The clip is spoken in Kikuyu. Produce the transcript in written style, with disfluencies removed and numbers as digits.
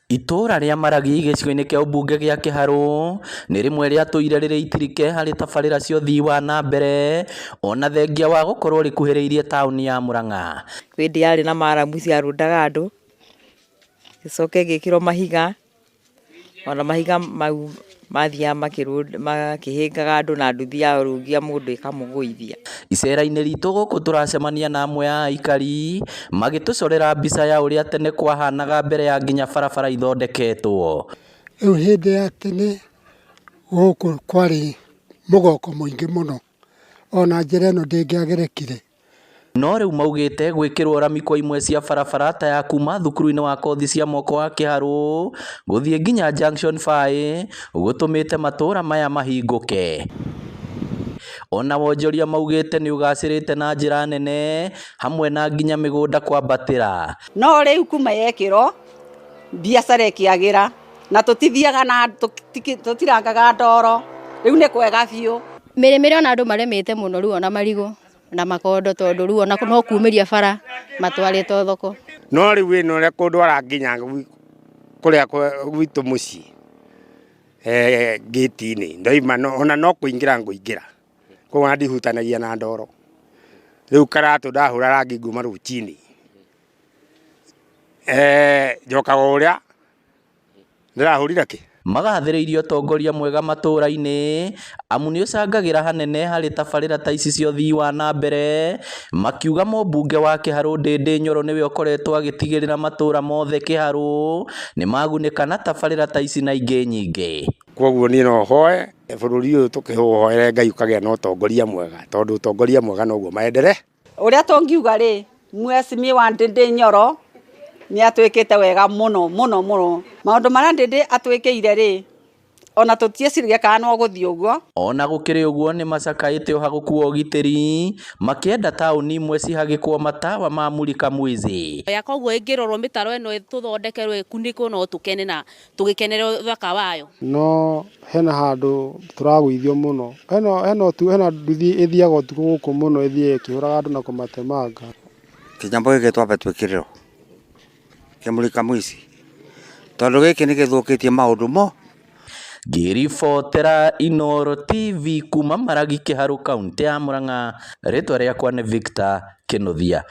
Itura ria Maragi gicigo-ini kia ubunge gia Kiharu ni rimwe riatũire riri itirike hari tabarĩra cia ũthii wa na mbere ona thengia wa gukorwo rikuhĩrĩirie taũni ya Murang'a. Hĩndĩ yarĩ na maramu ciarũndaga andũ gicoke gĩkĩrwo mahiga, ona mahiga mau mathiaga makĩhĩngaga andũ na nduthi ya rũngia mũndũ ĩkamũgũithia. Icera-inĩ ritũ gũkũ turacemania na amwe a aikari magĩtũcorera mbica ya ũrĩa tene kwahanaga mbere ya nginya barabara ithondeketwo. Rĩu hĩndĩ ya tene gũkũ kwarĩ mũgoko mũingĩ mũno, ona njĩra ĩno ndĩngĩagerekire. No rĩu maugĩte gwĩkĩrwo rami kwa imwe cia barabara ta ya kuma thukuru-inĩ wa kothi cia moko wa Kiharu gũthiĩ nginya Junction 5 gũtũmĩte matũra maya mahingũke. Ona wonjoria maugĩte nĩ ũgacĩrĩte na njĩra nene hamwe na nginya mĩgũnda kwambatĩra. No rĩu kuma yekĩrwo biacara ĩkĩagĩra na tũtithiaga na tũtirangaga ndoro, rĩu nĩ kwega biũ. Mĩrĩmĩre ona andũ maremete mũno rĩu ona marigũ na makondo tondũ rĩu ona no kumĩria bara matwarĩtwo thoko. No rĩu ĩno ũrĩa kũndwara nginya kũrĩa gwitũ mũciĩ ngĩti-inĩ ndoima ona no kũingĩra ngũingĩra, koguo ndihutanagia na ndoro. Rĩu karatũ ndahũra rangi nguma rũcinĩ njokaga ũrĩa ndĩrahũrire kĩ. Magathĩrĩirie ũtongoria mwega matũra-inĩ amu nĩ ũcangagĩra hanene harĩ tabarĩra ta ici cia ũthii wa na mbere, makiuga mũmbunge wa Kiharu Ndindi Nyoro nĩwe ũkoretwo agĩtigĩrĩra matũra mothe Kiharu nĩ magunĩka na tabarĩra ta ici na ingĩ nyingĩ. Koguo niĩ no hoe bũrũri ũyũ tũkĩhoere Ngai ũkagĩa na ũtongoria mwega, tondũ ũtongoria mwega noguo maendelea. Ũrĩa tũngiuga rĩ, Mheshimiwa Ndindi Nyoro nĩ atwĩkĩte wega mũno mũno mũno. Maũndũ marĩa Ndindi atwĩkĩire rĩ, ona tũtieciria kana no gũthiĩ ũguo. Ona gũkĩrĩ ũguo nĩ macakaĩte ũhagũku wa ũgitĩri makĩenda taũni imwe cihagĩkwo matawa ma mulika mwizi. Koguo ĩngĩrorwo mĩtaro ĩno tũthondekerwo ĩkunĩkwo no tũkene na tũgĩkenerera ũthaka wayo. No hena handũ tũragũithio mũno, hena nduthi ĩthiaga ũtukũ gũkũ mũno ĩthiĩ ĩkĩhũraga andũ na kũmatemanga. Kĩnyambo gĩkĩ twambe twĩkĩrĩrwo kĩa mulika mwizi tondũ gĩkĩ nĩ gĩthũkĩtie maũndũ mo. Ngĩribotera Inooro TV kuma Maragi Kiharu kaunti ya Murang'a, rĩtwa rĩakwa nĩ Victor Kĩnuthia.